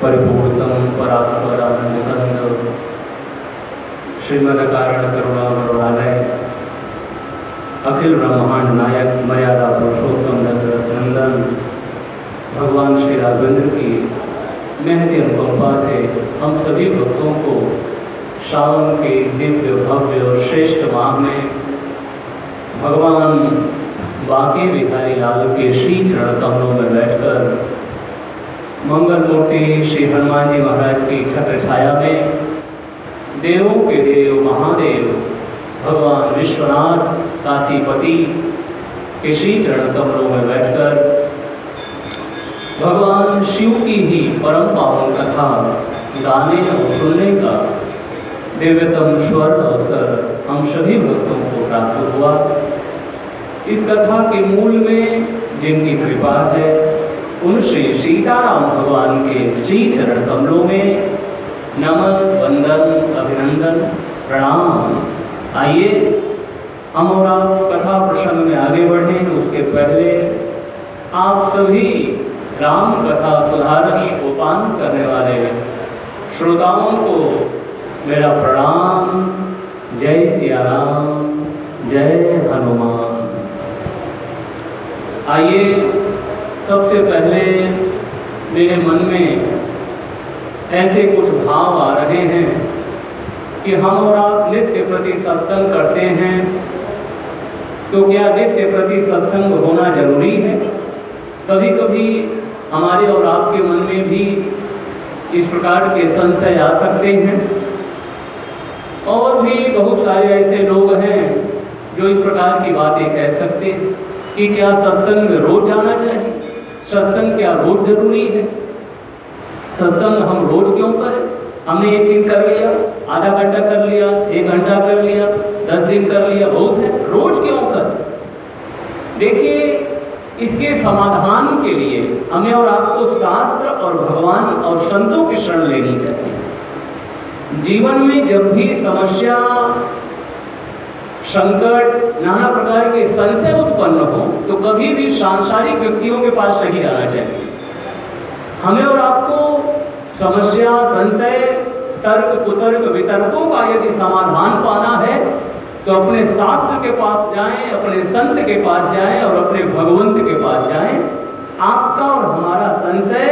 परिपूर्णतम परात्परानंद श्रीमद्कारण करुणावरुणालय अखिल ब्रह्मांड नायक मर्यादा पुरुषोत्तम दशरथ नंदन भगवान श्री राघवेंद्र की मेहनती अनुकंपा से हम सभी भक्तों को श्रावण के दिव्य भव्य और श्रेष्ठ माह में भगवान बांके बिहारी लाल के श्री चरण कमलों में बैठकर मंगल मूर्ति श्री हनुमान जी महाराज की छत्र छाया में देवों के देव महादेव भगवान विश्वनाथ काशीपति के श्री चरण कमलों में बैठकर भगवान शिव की ही परम पावन कथा गाने और सुनने का दिव्यतम स्वर्ण अवसर हम सभी भक्तों को प्राप्त हुआ। इस कथा के मूल में जिनकी कृपा है उन श्री सीताराम भगवान के श्री चरण कमलों में नमन वंदन अभिनंदन प्रणाम। आइए हम और आप कथा प्रसंग में आगे बढ़ें। उसके पहले आप सभी राम कथा सुधारस को पान करने वाले श्रोताओं को मेरा प्रणाम। जय सिया राम, जय हनुमान। आइए सबसे पहले मेरे मन में ऐसे कुछ भाव आ रहे हैं कि हम और आप नित्य प्रति सत्संग करते हैं, तो क्या नित्य प्रति सत्संग होना जरूरी है? कभी कभी हमारे और आपके मन में भी इस प्रकार के संशय आ सकते हैं। और भी बहुत सारे ऐसे लोग हैं जो इस प्रकार की बातें कह सकते हैं कि क्या सत्संग में रोज जाना चाहिए? सत्संग क्या रोज जरूरी है? सत्संग हम रोज क्यों करें? हमने एक दिन कर लिया, आधा घंटा कर लिया, 1 घंटा कर लिया, 10 दिन कर लिया, बहुत है। रोज क्यों करें? देखिए, इसके समाधान के लिए हमें और आपको शास्त्र और भगवान और संतों की शरण लेनी चाहिए। जीवन में जब भी समस्या, संकट, नाना प्रकार के संशय उत्पन्न हो तो कभी भी सांसारिक व्यक्तियों के पास नहीं आना चाहिए। हमें और आपको समस्या, संशय, तर्क कुतर्क वितर्कों का यदि समाधान पाना है तो अपने शास्त्र के पास जाएं, अपने संत के पास जाएं और अपने भगवंत के पास जाएं। आपका और हमारा संशय,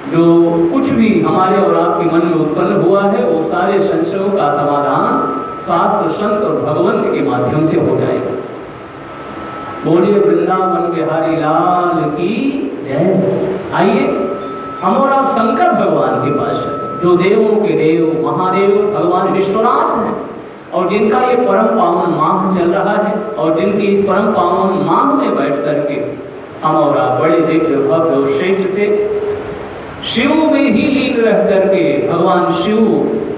जो कुछ भी हमारे और आपके मन में उत्पन्न हुआ है, वो सारे संशयों का समाधान शास्त्र, संत और भगवंत के माध्यम से हो जाएगा। बोलिए वृंदावन बिहारी लाल की जय। आइए हम और आप शंकर भगवान के पास चले, जो देवों के देव महादेव भगवान विश्वनाथ हैं और जिनका ये परम पावन माह चल रहा है और जिनकी इस परम पावन माह में बैठ करके हम और आप बड़े दिव्य भव्य और श्रेष्ठ से शिव में ही लीन रह करके भगवान शिव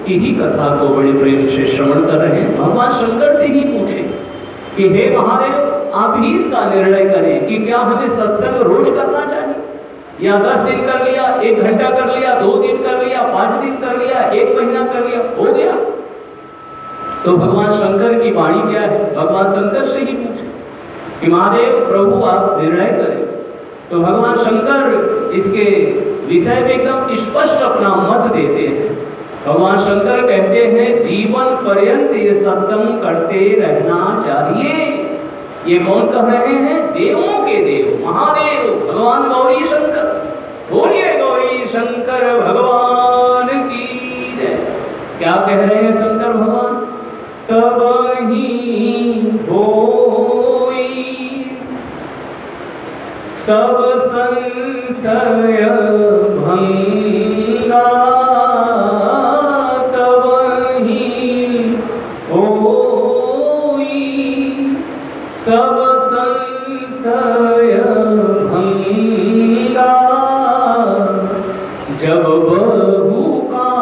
की ही कथा को बड़े प्रेम से श्रवण कर रहे हैं। भगवान शंकर से ही पूछे कि हे महादेव, आप ही इसका निर्णय करें कि क्या हमें सत्संग रोज करना चाहिए या 10 दिन कर लिया, 1 घंटा कर लिया, 2 दिन कर लिया, 5 दिन कर लिया, 1 महीना कर लिया, हो गया। तो भगवान शंकर की वाणी क्या है? भगवान शंकर से ही पूछे कि महादेव प्रभु आप निर्णय करें। तो भगवान शंकर इसके विषय में एकदम स्पष्ट अपना मत देते हैं। भगवान शंकर कहते हैं जीवन पर्यंत ये सत्संग करते रहना चाहिए। ये कौन कह रहे हैं? देवों के देव महादेव भगवान गौरी शंकर। बोलिए गौरी शंकर भगवान की जय। क्या कह रहे हैं शंकर भगवान? तब ही होई सब संशय भंगा, तब ही होई सब संशय भंगा, जब बहुकाल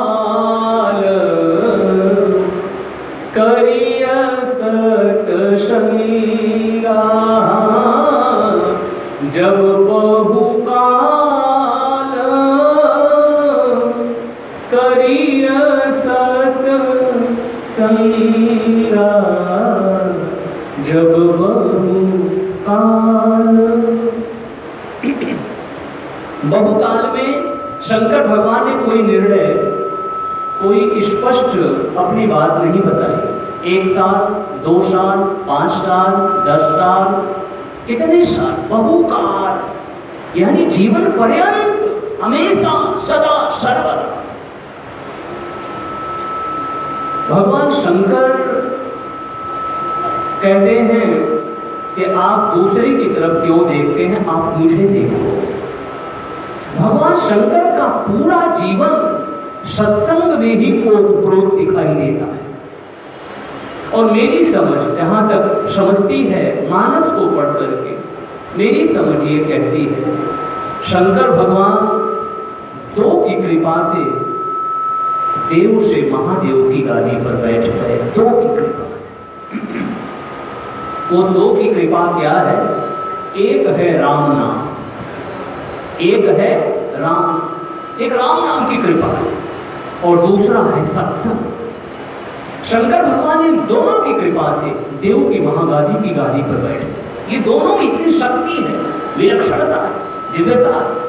करिय सत्संगा, जब बहुकाल करिय सत्संगा, जब बहुकाल बहुकाल में शंकर भगवान ने कोई निर्णय, कोई स्पष्ट अपनी बात नहीं बताई। 1 साल, 2 साल, 5 साल, 10 साल, कितने साल, बहुकाल, यानी जीवन पर्यंत, हमेशा, सदा सर्वदा। भगवान शंकर कहते हैं कि आप दूसरे की तरफ क्यों देखते हैं, आप मुझे देखो। भगवान शंकर का पूरा जीवन सत्संग में ही ओतप्रोत दिखाई देता है। और मेरी समझ जहाँ तक समझती है मानस को पढ़ करके, मेरी समझ ये कहती है शंकर भगवान 2 की कृपा से देव से महादेव की गादी पर बैठ गए। 2 की कृपा से। वो 2 की कृपा क्या है? एक है राम नाम, एक है एक राम नाम की कृपा है, और दूसरा है सत्संग। शंकर भगवान इन दोनों की कृपा से देव की महागादी की गादी पर बैठे। ये दोनों इतनी शक्ति है, विलक्षणता है, दिव्यता है।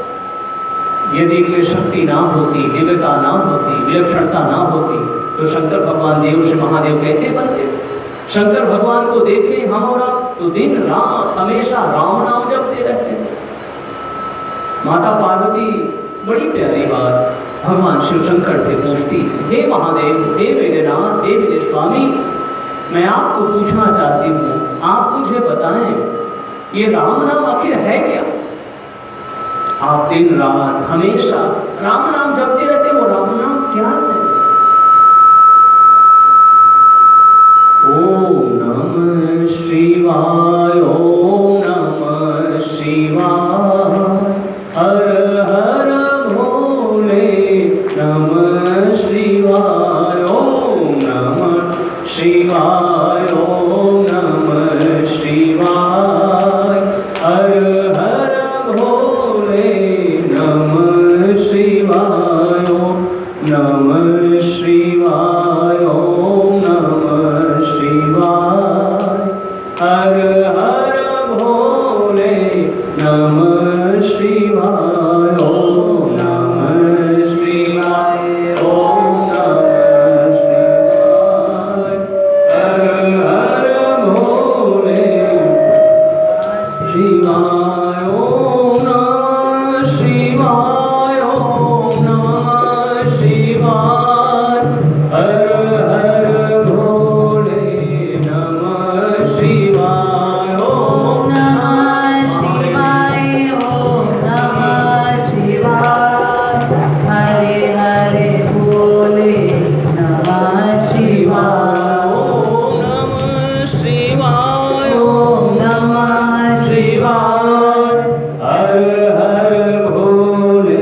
यदि इनमें शक्ति ना होती, दिव्यता ना होती, विलक्षणता ना होती, तो शंकर भगवान देव से महादेव कैसे बनते? शंकर भगवान को देखे हम और आप तो दिन रात हमेशा राम नाम जपते रहते हैं। माता पार्वती बड़ी प्यारी बात भगवान शिव शंकर से पूछती है, हे महादेव, हे मेरे नाथ, हे मेरे स्वामी, मैं आपको पूछना चाहती हूँ, आप मुझे बताएं ये राम नाम आखिर है क्या? आप दिन रात हमेशा राम नाम जपते रहते, वो राम नाम क्या है? ओम नमः शिवाय, ओम नमः शिवाय, हर हर भोले नमः शिवाय, ओम नमः शिवाय, ओम नमः शिवाय, हर हर भोले नमः शिवाय, ओम नमः शिवाय, ओम नमः शिवाय, हर हर भोले नमः शिवाय, ओम नमः शिवाय, ओम नमः शिवाय, हर हर भोले शिवाय, ओम नमः शिवाय, ओम नमः शिवाय, हर हर भोले नमः शिवाय, ओम नमः शिवाय, ओम नमः शिवाय, हरे हरे भोले नमः शिवाय, ओम नमः शिवाय, ओम नमः शिवाय, हर हर भोले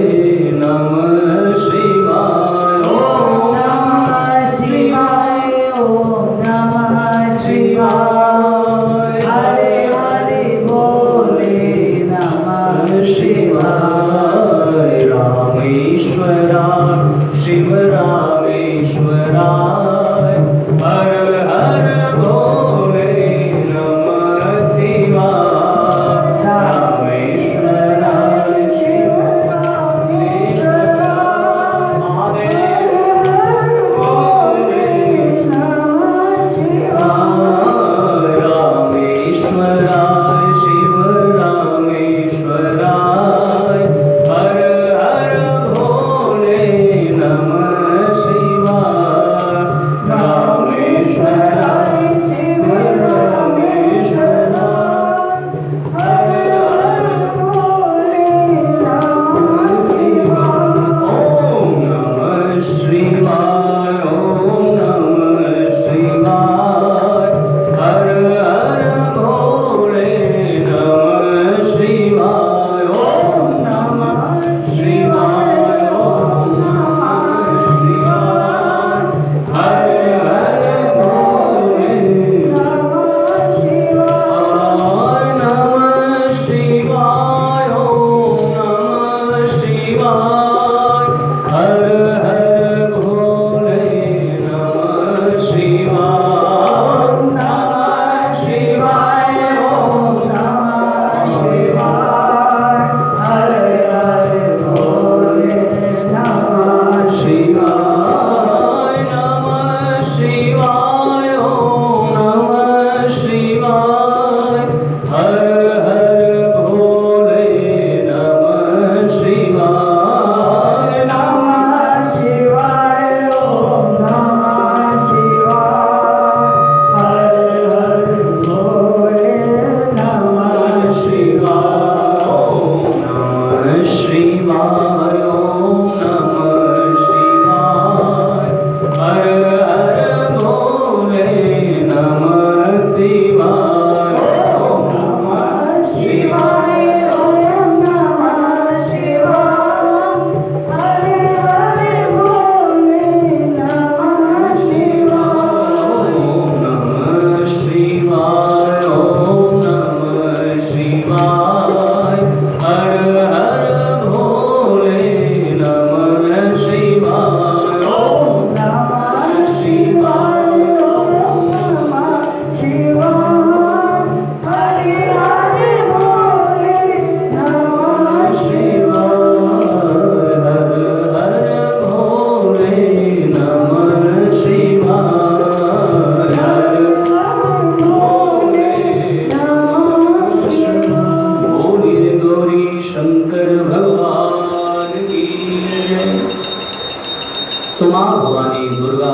तो माँ भवानी, दुर्गा,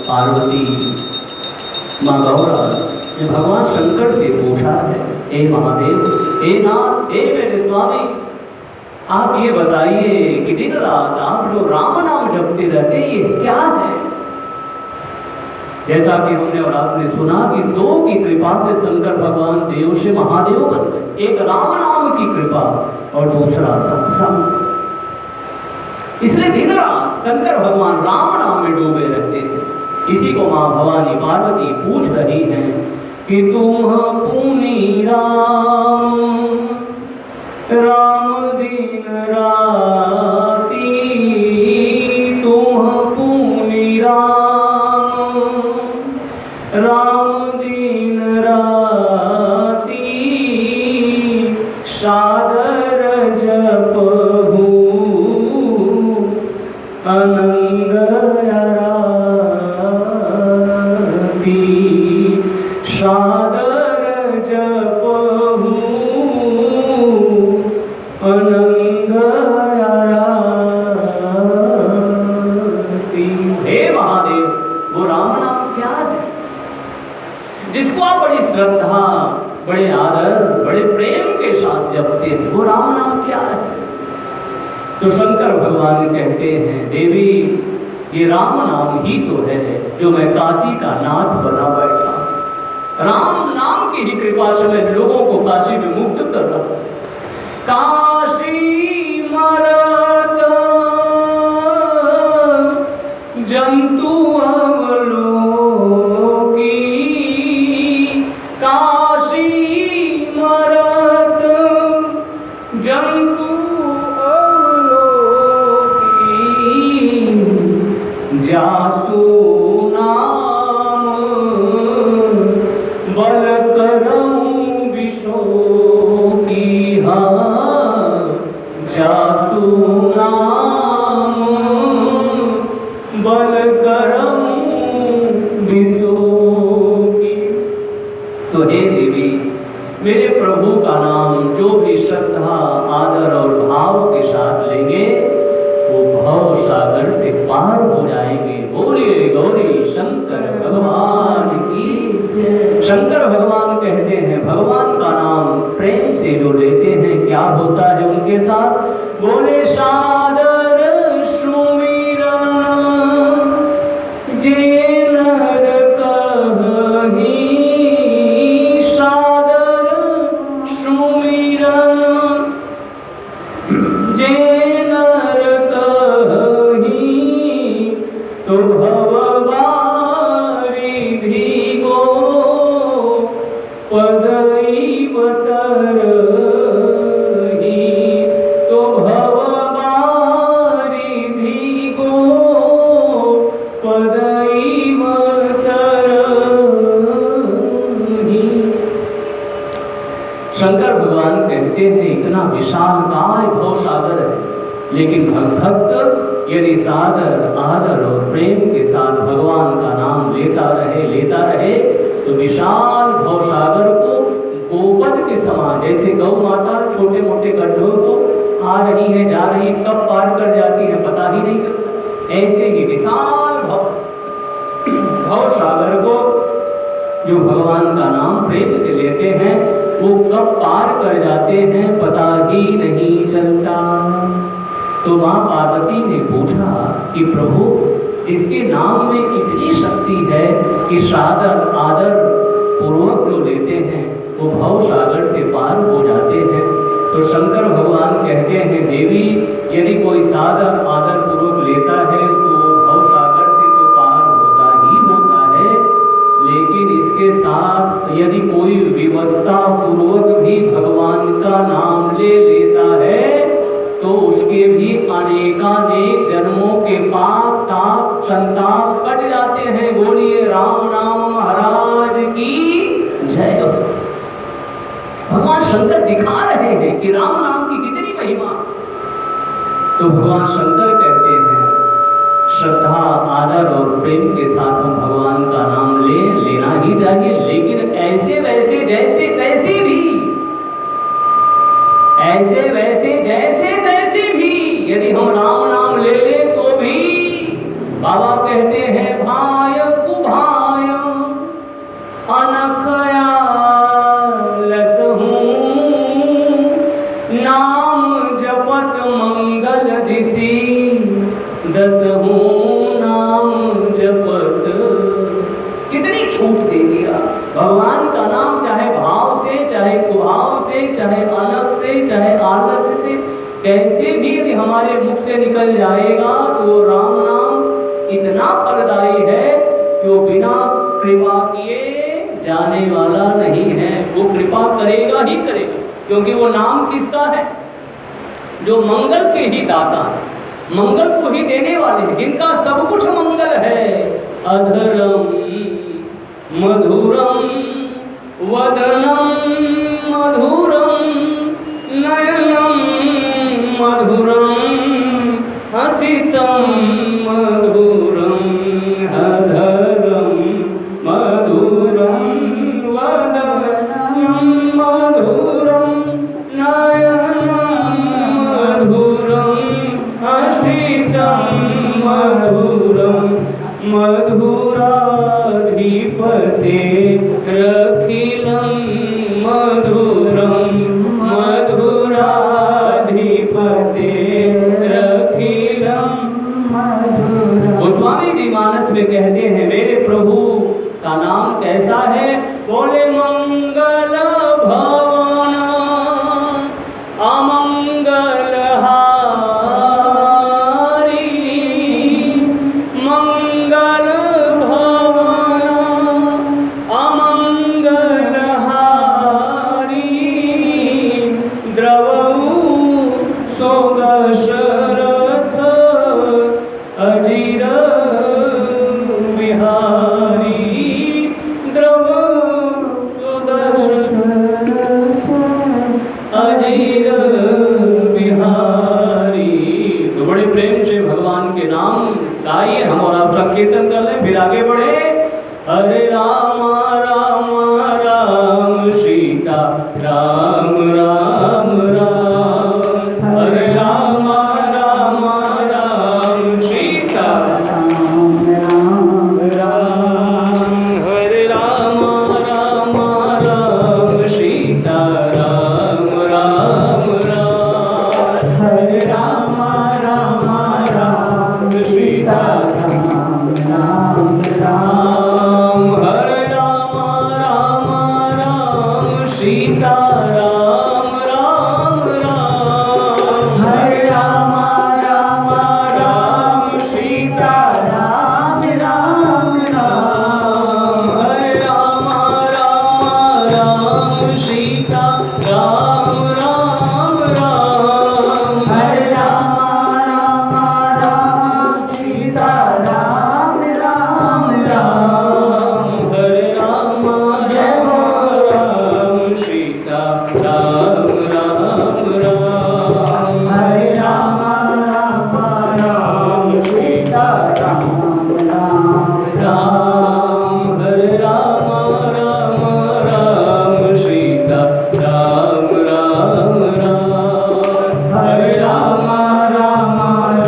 पार्वती, माँ गौरा ने भगवान शंकर से पूछा है, हे महादेव, हे नाथ, हे मेरे स्वामी, आप ये बताइए कि दिन रात आप जो राम नाम जपते रहते हैं, ये क्या है? जैसा कि हमने और आपने सुना कि दो की कृपा से शंकर भगवान देव से महादेव बन गए। एक राम नाम की कृपा और दूसरा सत्संग। इसलिए दिन रात शंकर भगवान राम नाम में डूबे रहते थे। इसी को माँ भवानी पार्वती पूछ रही हैं कि तुम पुनि राम दिन राती, तुम पुनि राम दिन राती, सादर जपहु अनंग आरती, सादर जपहु अनंग आरती। हे महादेव, वो राम नाम क्या है जिसको आप बड़ी श्रद्धा, बड़े आदर, बड़े प्रेम के साथ जपते हैं? वो राम नाम क्या है? तो शंकर भगवान कहते हैं, देवी, ये राम नाम ही तो है जो मैं काशी का नाथ बना बैठा। राम नाम की ही कृपा से मैं लोगों को काशी में मुक्त कर रहा हूं। काशी मरत जंतु जासु नाम बल करऊं विशो कीहा, जासु नाम बल करऊं विशो की। तो हे देवी, मेरे प्रभु का नाम जो भी श्रद्धा, आदर और भाव के साथ लेंगे वो भव सागर से पार हो जाएंगे। बोलिए गौरी शंकर भगवान की। शंकर भगवान कहते हैं, भगवान का नाम प्रेम से जो लेते हैं क्या होता है उनके साथ? बोले सादर सुमिरन जे नर कहि, सादर सुमिरन जे तो भववारिधि गो पदैव तरहि, तो भववारिधि गो पदैव तरहि। शंकर भगवान कहते हैं, इतना विशालकाय भवसागर है, लेकिन भक्त यदि सादर, आदर और प्रेम के साथ भगवान का नाम लेता रहे तो विशाल भवसागर को गोपद के समान, जैसे गौ माता छोटे मोटे गड्ढों को आ रही है, जा रही है, कब पार कर जाती है पता ही नहीं चलता। ऐसे ही विशाल भवसागर को जो भगवान का नाम प्रेम से लेते हैं वो कब पार कर जाते हैं पता ही नहीं चलता। तो माँ पार्वती ने पूछा कि प्रभु, इसके नाम में इतनी शक्ति है कि सादर, आदर पूर्वक जो लेते हैं वो भव सागर से पार हो जाते हैं। तो शंकर भगवान कहते हैं, देवी, यदि कोई सादर, आदर पूर्वक लेता है तो भव सागर से तो पार होता ही होता है, लेकिन इसके साथ यदि कोई विवस्था पूर्वक भी भगवान का नाम ले लेता है तो उसके भी अनेकानेक जन्मों के पाप, ताप, संताप कट जाते हैं। बोलिए राम नाम महाराज की जय। भगवान शंकर दिखा रहे हैं कि राम नाम की कितनी महिमा। तो भगवान शंकर कहते हैं, श्रद्धा, आदर और प्रेम के साथ हम भगवान का नाम लेना ही चाहिए, लेकिन ऐसे वैसे जैसे तैसे भी, ऐसे वैसे जैसे तैसे भी यदि हम राम नाम ले लें तो भी बाबा दसहूँ नाम जपत। कितनी छूट दे दिया। भगवान का नाम चाहे भाव से, चाहे कुभाव से, चाहे अलग से, चाहे आलस से, कैसे भी यदि हमारे मुख से निकल जाएगा तो वो राम नाम इतना फलदायी है कि वो बिना कृपा किए जाने वाला नहीं है। वो कृपा करेगा ही करेगा, क्योंकि वो नाम किसका है? जो मंगल के ही दाता है, मंगल को ही देने वाले हैं, जिनका सब कुछ मंगल है। अधरम मधुरम वदनम मधुरम नयनम मधुरम हसितम मधुरम अधरम मधुरम वदनम मधुरम नयनम मधुरम हसितम मधुरम मधुराधिपते रखिलं मधुरम मधुराधिपते रखिलं मधुरम। गोस्वामी जी मानस में कहते हैं, मेरे प्रभु का नाम कैसा है? बोले मंगल भवन अमंगल हारी, मंगल भवन अमंगल हारी, द्रवऊ सो दशरथ अजीर बिहारी, द्रवऊ सो दशरथ अजीर बिहारी। तो बड़े प्रेम से भगवान के नाम गाइए, हम और आप संकीर्तन कर लें, फिर आगे बढ़े। हरे राम राम राम सीता राम राम राम, हरे राम राम राम सीता राम राम राम, हरे राम राम राम सीता राम राम राम, हरे राम राम राम सीता राम राम राम, हरे राम राम राम सीता राम राम राम, हरे राम राम राम सीता राम राम राम, हरे राम राम राम सीता राम राम राम, हरे राम राम राम सीता राम राम राम, हरे राम राम राम सीता राम राम राम, हरे राम राम राम सीता राम राम राम, हरे राम राम राम सीता राम राम राम, हरे राम राम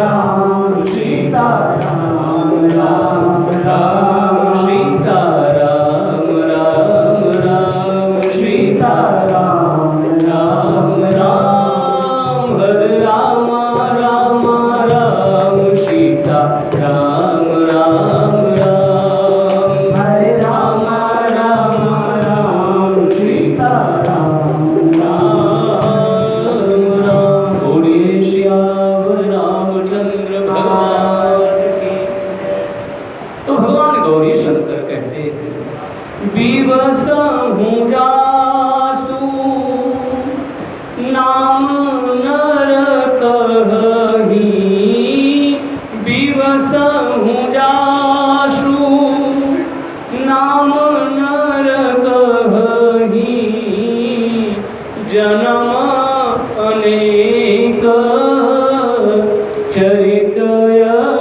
राम सीता राम राम राम, सीता राम राम राम सीता राम राम राम, हरे राम राम राम सीता राम राम राम, हरे राम राम राम सीता राम राम राम। बोलिए श्याम रामचंद्र भगवान की। तो भगवान गौरी शंकर कहते हैं, विवश हूँ जासु नाम नर कही, विवश हूँ जासु नाम नर कही, जन्म अनेक चरित यघदही,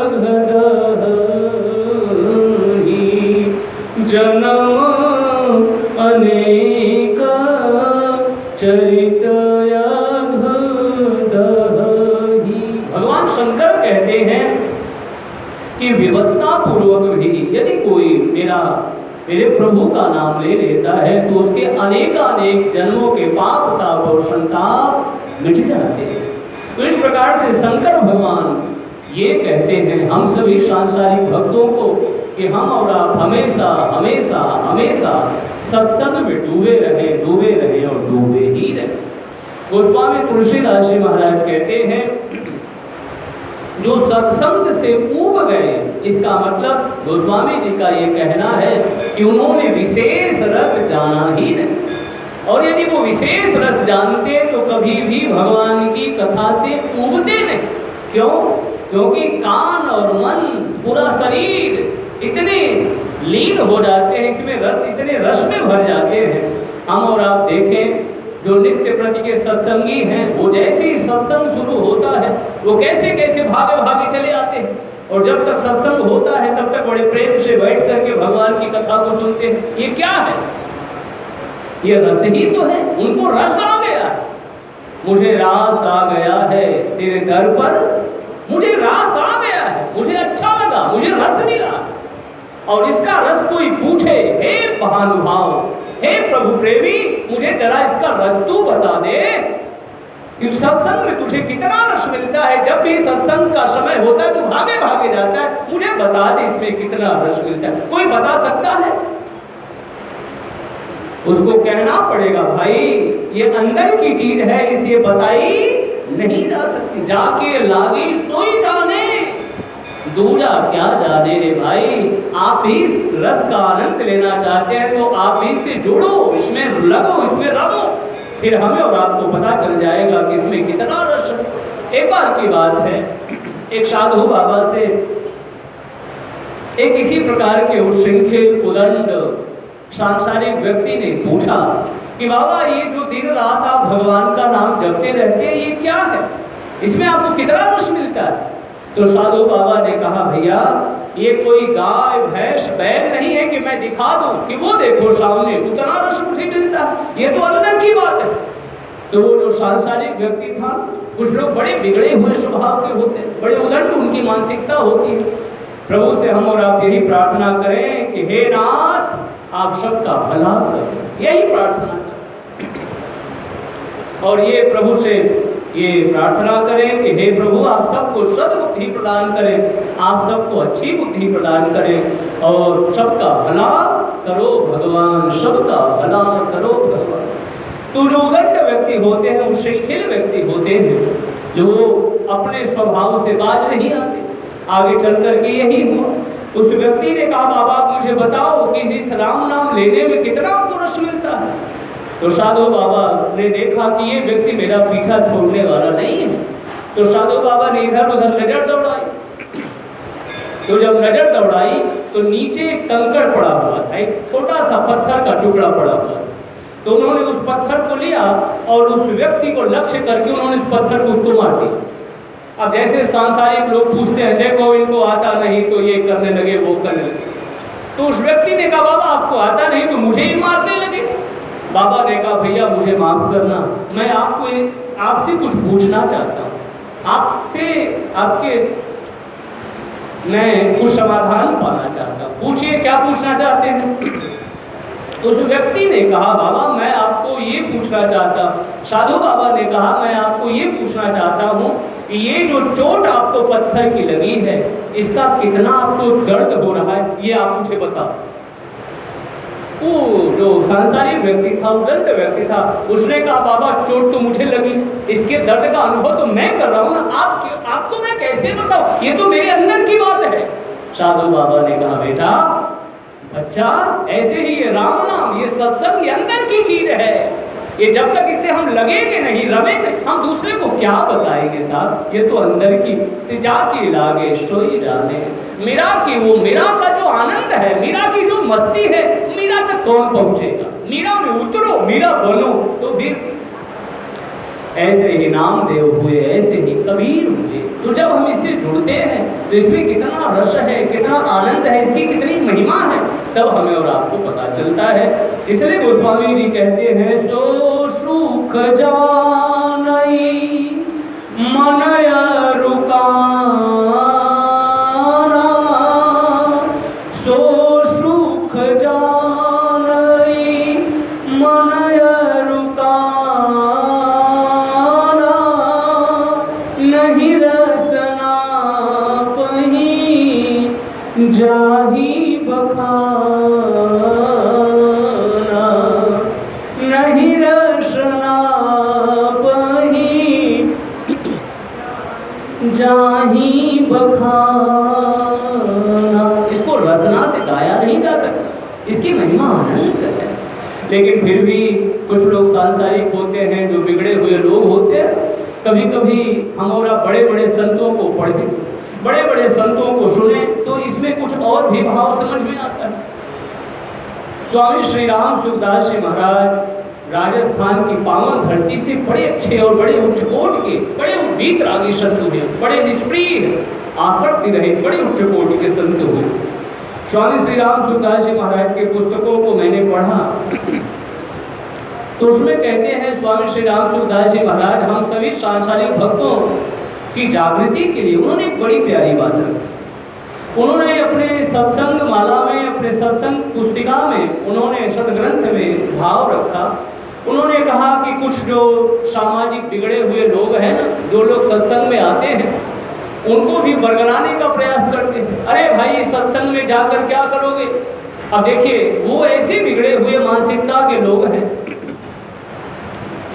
जन्म अनेक चरित यघदही। भगवान शंकर कहते हैं कि व्यवस्था पूर्वक भी यदि कोई मेरे प्रभु का नाम ले लेता है तो उसके अनेक जन्मों के पाप ताप और संताप मिट जाते हैं। तो इस प्रकार से शंकर भगवान ये कहते हैं हम सभी सांसारिक भक्तों को कि हम और आप हमेशा हमेशा हमेशा सत्संग में डूबे रहें और डूबे ही रहें। गोस्वामी तुलसीदास जी महाराज कहते हैं जो सत्संग से ऊब गए, इसका मतलब गोस्वामी जी का ये कहना है कि उन्होंने विशेष रस जाना ही नहीं, और यदि वो विशेष रस जानते तो कभी भी भगवान की कथा से ऊबते नहीं। क्यों? क्योंकि कान और मन पूरा शरीर इतने लीन हो जाते हैं, इसमें रस, इतने रस में भर जाते हैं। हम और आप देखें जो नित्य प्रति के सत्संगी हैं, वो जैसे ही सत्संग शुरू होता है वो कैसे कैसे भागे भागे चले आते हैं, और जब तक सत्संग होता है तब तक बड़े प्रेम से बैठ करके भगवान की कथा को सुनते हैं। ये क्या है? ये रस ही तो है। उनको रस आ गया है। मुझे रास आ गया है तेरे दर पर, मुझे रास आ गया है, मुझे अच्छा लगा, मुझे रस मिला। और इसका रस कोई पूछे, हे महानुभाव, हे प्रभु प्रेमी, मुझे जरा इसका रस तू बता दे कि सत्संग में तुझे कितना रस मिलता है। जब भी सत्संग का समय होता है तो भागे भागे जाता है, मुझे बता दे इसमें कितना रस मिलता है। कोई बता सकता है? उसको कहना पड़ेगा भाई ये अंदर की चीज है, इसे बताई नहीं जा सकती। जाके लागी सोई जाने, दूजा क्या जाने रे भाई। आप भी इस रस का आनंद लेना चाहते हैं तो आप भी इससे जुड़ो, इसमें लगो, इसमें रहो, फिर हमें और आपको पता चल जाएगा कि इसमें कितना रस है। एक बार की बात है, एक साधु बाबा से एक इसी प्रकार के उच्छृंखल उदंड सांसारिक व्यक्ति ने पूछा कि बाबा ये जो दिन रात आप भगवान का नाम जपते रहते हैं ये क्या है, इसमें आपको कितना रस मिलता है? तो साधु बाबा ने कहा भैया ये कोई गाय भैंस बैल नहीं है कि मैं दिखा दूं कि वो देखो सामने उतना रस मुझे मिलता है, ये तो अंदर की बात है। तो वो जो सांसारिक व्यक्ति था, कुछ लोग बड़े बिगड़े हुए स्वभाव के होते हैं, बड़े उदंड उनकी मानसिकता होती है। प्रभु से हम और आप यही प्रार्थना करें कि हे नाथ आप सबका भला करें, यही प्रार्थना करें। और ये प्रभु से ये प्रार्थना करें कि हे प्रभु आप सबको सद्बुद्धि प्रदान करें, आप सबको अच्छी बुद्धि प्रदान करें और सबका भला करो भगवान, सबका भला करो भगवान। तो जो उदंड व्यक्ति होते हैं, उच्छृंखल व्यक्ति होते हैं, जो अपने स्वभाव से बाज नहीं आते, आगे चल करके यही हुआ। उस व्यक्ति ने कहा बाबा मुझे बताओ कि इस राम नाम लेने में कितना आपको रस मिलता है? तो साधु बाबा ने देखा कि ये व्यक्ति मेरा पीछा छोड़ने वाला नहीं है, तो साधु बाबा ने इधर उधर नजर दौड़ाई। तो जब नजर दौड़ाई तो नीचे एक कंकड़ पड़ा हुआ था, एक छोटा सा पत्थर का टुकड़ा पड़ा हुआ। तो उन्होंने उस पत्थर को लिया और उस व्यक्ति को लक्ष्य करके उन्होंने उस पत्थर को उसको मार दिया। अब जैसे सांसारिक लोग पूछते हैं देखो इनको आता नहीं तो ये करने लगे वो करने लगे, तो उस व्यक्ति ने कहा बाबा आपको आता नहीं तो मुझे ही मारने लगे। बाबा ने कहा भैया मुझे माफ करना, मैं आपसे कुछ पूछना चाहता हूँ, आपसे आपके मैं कुछ समाधान पाना चाहता हूँ, पूछिए क्या पूछना चाहते हैं। तो उस व्यक्ति ने कहा बाबा मैं आपको ये पूछना चाहता हूँ, साधु बाबा ने कहा मैं आपको ये पूछना चाहता हूँ कि ये जो चोट आपको पत्थर की लगी है इसका कितना आपको दर्द हो रहा है ये आप मुझे बताओ। वो जो सांसारिक व्यक्ति था, उदंड व्यक्ति था, उसने कहा बाबा चोट तो मुझे लगी, इसके दर्द का अनुभव तो मैं कर रहा हूँ ना, आपको मैं कैसे बताऊँ, ये तो मेरे अंदर की बात है। साधु बाबा ने कहा बेटा अच्छा ऐसे ही ये राम नाम, ये सत्संग, ये अंदर की चीज है, ये जब तक इससे हम लगेंगे नहीं, रमेंगे, हम दूसरे को क्या बताएंगे साहब, ये तो अंदर की जाके लागे सोई जाने। मीरा की वो मीरा का जो आनंद है, मीरा की जो मस्ती है, मीरा तक कौन पहुंचेगा? मीरा में उतरो, मीरा बनो, तो फिर ऐसे ही नामदेव हुए, ऐसे ही कबीर हुए। तो जब हम इससे जुड़ते हैं तो इसमें कितना रस है, कितना आनंद है, इसकी कितनी महिमा है, तब हमें और आपको पता चलता है। इसलिए गोस्वामी जी कहते हैं सो सुख जानई मनया रुकाना, सो सुख जानई मनया रुकाना, नहीं रसना जाही बखाना नहीं रसना बही, जाही बखाना। इसको रचना से गाया नहीं जा सकता, इसकी महिमा अनंत है। लेकिन फिर भी कुछ लोग सांसारिक होते हैं, जो बिगड़े हुए लोग होते हैं, कभी कभी हम और आप बड़े बड़े संतों को पढ़े, बड़े बड़े संतों को सुने, तो इसमें कुछ और भी भाव समझ में आता है। स्वामी श्री राम सुखदास जी महाराज राजस्थान की पावन धरती से बड़े अच्छे और बड़े उच्च कोटि के, बड़े वीतरागी संत हुए, बड़े निष्प्रिय आसक्ति रहे, बड़े उच्च कोटि के संत हुए। स्वामी श्री राम सुखदास जी महाराज के पुस्तकों को मैंने पढ़ा, तो उसमें कहते हैं स्वामी श्री राम सुखदास जी महाराज हम सभी सांसारिक भक्तों की जागृति के लिए उन्होंने एक बड़ी प्यारी बात रखी। उन्होंने अपने सत्संग माला में, अपने सत्संग पुस्तिका में, उन्होंने सदग्रंथ में भाव रखा। उन्होंने कहा कि कुछ जो सामाजिक बिगड़े हुए लोग हैं ना, जो लोग सत्संग में आते हैं, उनको भी बरगलाने का प्रयास करते हैं। अरे भाई, सत्संग में जाकर क्या करोगे? अब देखिए, वो ऐसे बिगड़े हुए मानसिकता के लोग हैं।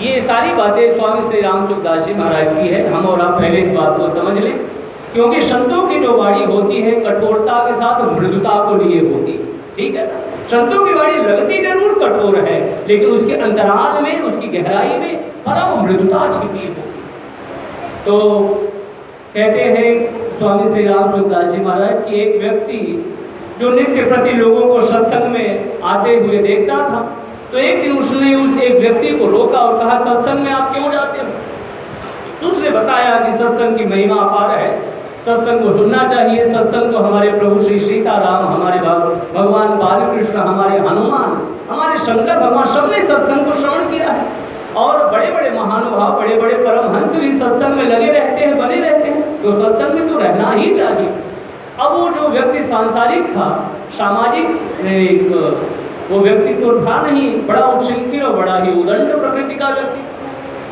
ये सारी बातें स्वामी श्री राम सुखदास जी महाराज की है, हम और आप पहले इस बात को समझ लें, क्योंकि संतों की जो वाणी होती है कठोरता के साथ मृदुता को लिए होती है, ठीक है ना। संतों की वाणी लगती जरूर कठोर है, लेकिन उसके अंतराल में, उसकी गहराई में परम मृदुता छिपी होती। तो कहते हैं स्वामी श्री राम सुखदास जी महाराज कि एक व्यक्ति जो नित्य प्रति लोगों को सत्संग में आते हुए देखता था, तो एक दिन उसने उस एक व्यक्ति को रोका और कहा, सत्संग में आप क्यों जाते हो? तो उसने बताया कि सत्संग की महिमा अपार है, सत्संग को सुनना चाहिए। सत्संग तो हमारे प्रभु श्री सीताराम, हमारे भगवान बालकृष्ण, हमारे हनुमान, हमारे शंकर भगवान सबने सत्संग को श्रवण किया है। और बड़े बड़े महानुभाव, बड़े बड़े परमहंस भी सत्संग में लगे रहते हैं, बने रहते हैं, तो सत्संग में तो रहना ही चाहिए। अब वो जो व्यक्ति सांसारिक था, सामाजिक वो व्यक्ति तो था नहीं, बड़ा उच्छृंखल और बड़ा ही उदंड प्रकृति का व्यक्ति।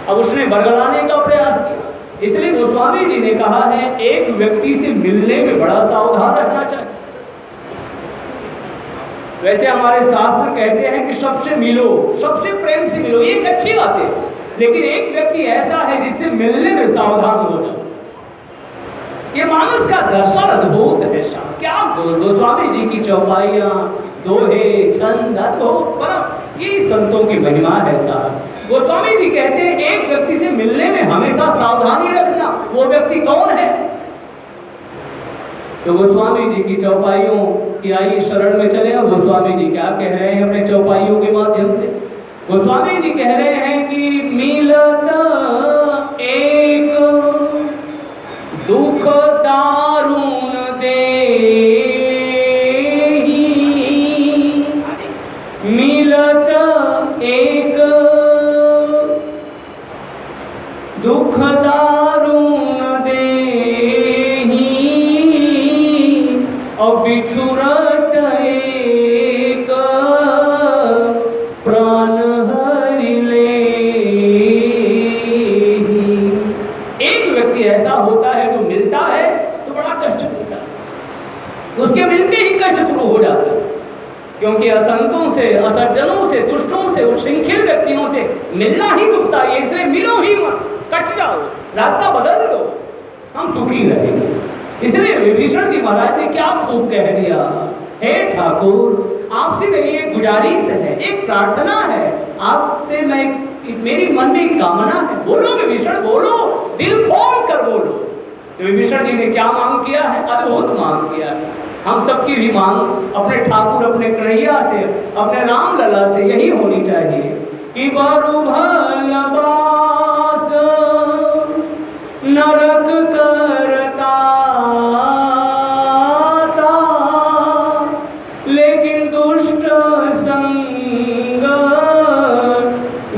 अब उसने बरगलाने का प्रयास किया। इसलिए गोस्वामी जी ने कहा है, एक व्यक्ति से मिलने में बड़ा सावधान रहना चाहिए। वैसे हमारे शास्त्र कहते हैं कि सबसे मिलो, सबसे प्रेम से मिलो, ये एक अच्छी बात है, लेकिन एक व्यक्ति ऐसा है जिससे मिलने में सावधान हो जाओ। ये मानस का दर्शन अद्भुत है। क्या गोस्वामी जी की चौपाइयाँ, दोहे, छंद, ये संतों की महिमा है साहब। गोस्वामी जी कहते हैं एक व्यक्ति से मिलने में हमेशा सावधानी रखना। वो व्यक्ति कौन है? तो गोस्वामी जी की चौपाइयों की आइए शरण में चले। और गोस्वामी जी क्या कह रहे हैं अपने चौपाइयों के माध्यम से? गोस्वामी जी कह रहे हैं कि मिलत एक दुख दारुण देही, मिलत एक दुख दारुण देही, और बिछुरत एक प्राण हरि लेही। एक व्यक्ति ऐसा होता है जो मिलता है तो बड़ा कष्ट मिलता है, उसके मिलते ही कष्ट शुरू हो जाता है, क्योंकि असंतों से, असज्जनों से, दुष्टों से, उच्छृंखल व्यक्तियों से मिलना ही दुखता है। इसलिए मिलो ही मत, कट जाओ, रास्ता बदल दो, हम सुखी रहेंगे। इसलिए विभीषण जी महाराज ने क्या खूब कह दिया, हे ठाकुर, आपसे मेरी एक गुजारिश है, एक प्रार्थना है, आपसे मैं, मेरी मन में एक कामना है, बोलो विभीषण, बोलो, दिल खोल कर बोलो। तो विभीषण जी ने क्या मांग किया है? अद्भुत मांग किया है। हम सबकी भी मांग अपने ठाकुर, अपने कन्हैया से, अपने राम लला से यही होनी चाहिए कि बरु भलबास नरक करता था, लेकिन दुष्ट संग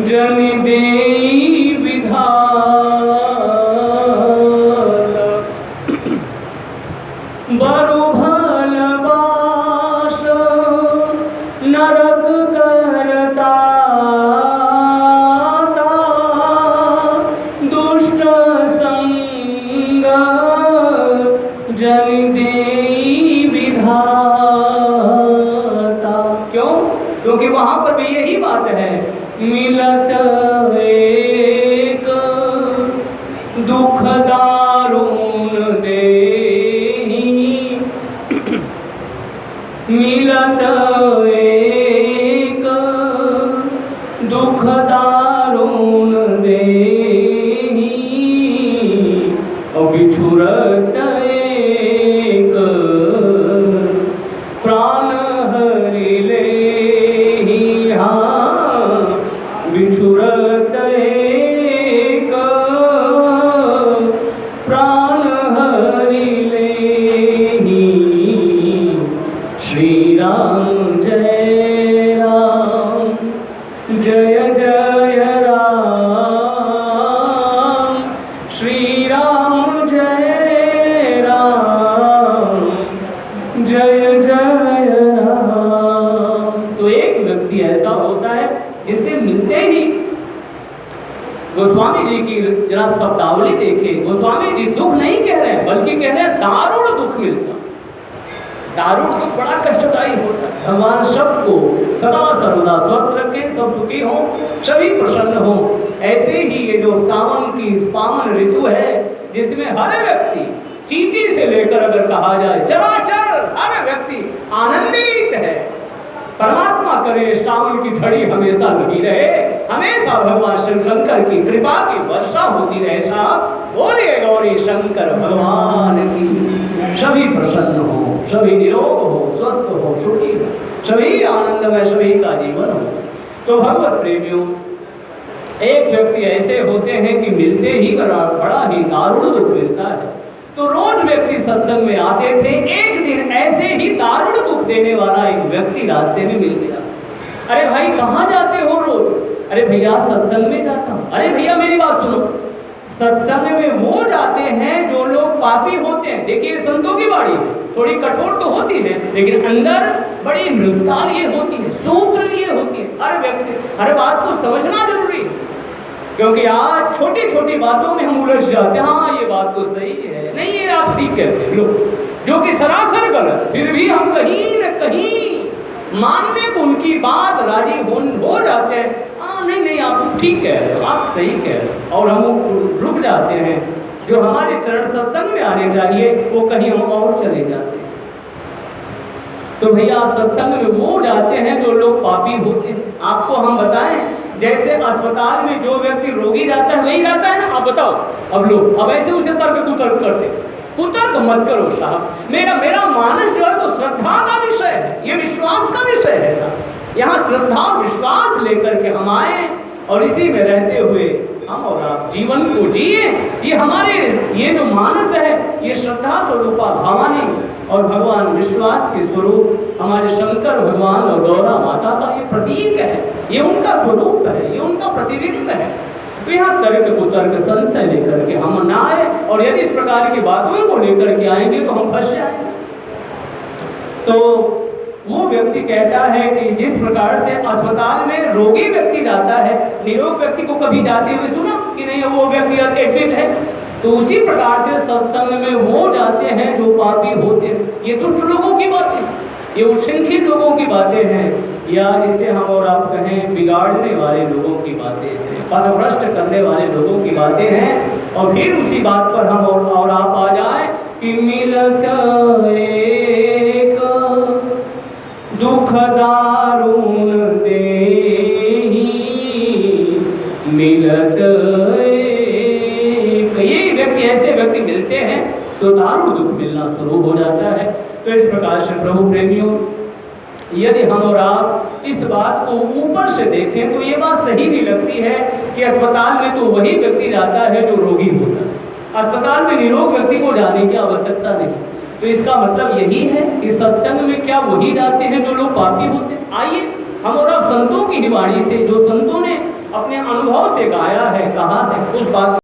जन देई विधाता। बरु भलबास नरक करता था, दुष्ट संग जन देई विधाता। मिलत एक दुख दारुण देहि, और बिछुरत एक प्राण हरि लेहि। हाँ, बिछुरत एक प्राण हरि लेहि। श्री राम जय राम, जय जय राम। श्री राम जय राम, जय जय राम। तो एक व्यक्ति ऐसा होता है जिससे मिलते ही गोस्वामी जी की जरा शब्दावली देखे, गोस्वामी जी दुख नहीं कह रहे हैं बल्कि कह रहे हैं दारुण दुख मिलता। दारुण दुख बड़ा कष्टदायी होता है। भगवान सबको सदा सर्वदा स्वस्थ रखे, सब सुखी हो, सभी प्रसन्न हो। ऐसे ही ये जो सावन की पावन ऋतु है जिसमें हर व्यक्ति चींटी से लेकर अगर कहा जाए चराचर हर व्यक्ति आनंदित है। परमात्मा करे सावन की झड़ी हमेशा लगी रहे, हमेशा भगवान शिव शंकर की कृपा की वर्षा होती रहे। साहब बोलिए गौरी शंकर भगवान की। सभी प्रसन्न हो, सभी निरोग हो, स्वस्थ हो, सुखी हो, सभी आनंद में सभी का जीवन हो। तो भगवत प्रेमियों, एक व्यक्ति ऐसे होते हैं कि मिलते ही बड़ा ही दारुण दुख मिलता है। तो रोज व्यक्ति सत्संग में आते थे, एक दिन ऐसे ही दारुण दुख देने वाला एक व्यक्ति रास्ते में मिल गया। अरे भाई कहाँ जाते हो रोज? अरे भैया सत्संग में जाता हूँ। अरे भैया मेरी बात सुनो, सत्संग में वो जाते हैं जो लोग पापी होते हैं। देखिए संतों की बाड़ी है, थोड़ी कठोर तो होती है लेकिन अंदर बड़ी मृदुता लिए होती है, सूत्र लिए होती है। हर व्यक्ति हर बात को समझना जरूरी है, क्योंकि आज छोटी छोटी बातों में हम उलझ जाते हैं। हाँ ये बात तो सही है, नहीं ये आप ठीक कहते हैं लोग, जो कि सरासर गलत, फिर भी हम कहीं न कहीं मानने को उनकी बात राजी हो जाते हैं। हाँ नहीं नहीं आप ठीक कह रहे हो, आप सही कह रहे हो, और हम रुक जाते हैं। जो हमारे चरण सत्संग में आने चाहिए वो कहीं हम और चले जाते हैं। तो भैया सत्संग में वो जाते हैं जो लोग पापी होते हैं। आपको हम बताएं, जैसे अस्पताल में जो व्यक्ति रोगी जाता है वही जाता है ना। आप बताओ, अब लोग अब ऐसे उसे तर्क कुतर्क करते, कुतर्क मत करो साहब। मेरा मानस जो है तो श्रद्धा का विषय है, ये विश्वास का विषय है साहब। यहाँ श्रद्धा विश्वास लेकर के हम आए और इसी में रहते हुए हम और आप जीवन को जिए। ये हमारे ये जो मानस है ये श्रद्धा स्वरूपा भवानी और भगवान विश्वास के स्वरूप हमारे शंकर भगवान और गौरा माता का ये प्रतीक है, ये उनका स्वरूप है, ये उनका प्रतिबिंब है। तो यहाँ तर्क कुतर्क संशय लेकर के हम ना आए, और यदि इस प्रकार की बातों को लेकर के आएंगे तो हम फंस जाएंगे। तो वो व्यक्ति कहता है कि जिस प्रकार से अस्पताल में रोगी व्यक्ति जाता है, निरोग व्यक्ति को कभी जाते हुए सुना कि नहीं वो व्यक्ति एडमिट है, तो उसी प्रकार से सत्संग में वो जाते हैं जो पापी होते हैं। ये दुष्ट लोगों की बातें, ये उच्छृंखित लोगों की बातें हैं, या जिसे हम और आप कहें बिगाड़ने वाले लोगों की बातें हैं, पथभ्रष्ट करने वाले लोगों की बातें हैं। और फिर उसी बात पर हम और आप आ जाए कि मिलत एक दुख दारुण देहि, मिलत एक। ये व्यक्ति ऐसे व्यक्ति मिलते हैं तो दारुण दुख मिलना शुरू हो जाता है। तो इस प्रकार से प्रभु प्रेमियों, यदि हम और आप इस बात को ऊपर से देखें तो ये बात सही भी लगती है कि अस्पताल में तो वही व्यक्ति जाता है जो रोगी होता है, अस्पताल में निरोग व्यक्ति को जाने की आवश्यकता नहीं। तो इसका मतलब यही है कि सत्संग में क्या वही जाते हैं जो लोग पापी होते हैं? आइए हम और आप संतों की ही वाणी से, जो संतों ने अपने अनुभव से गाया है, कहा है, उस बात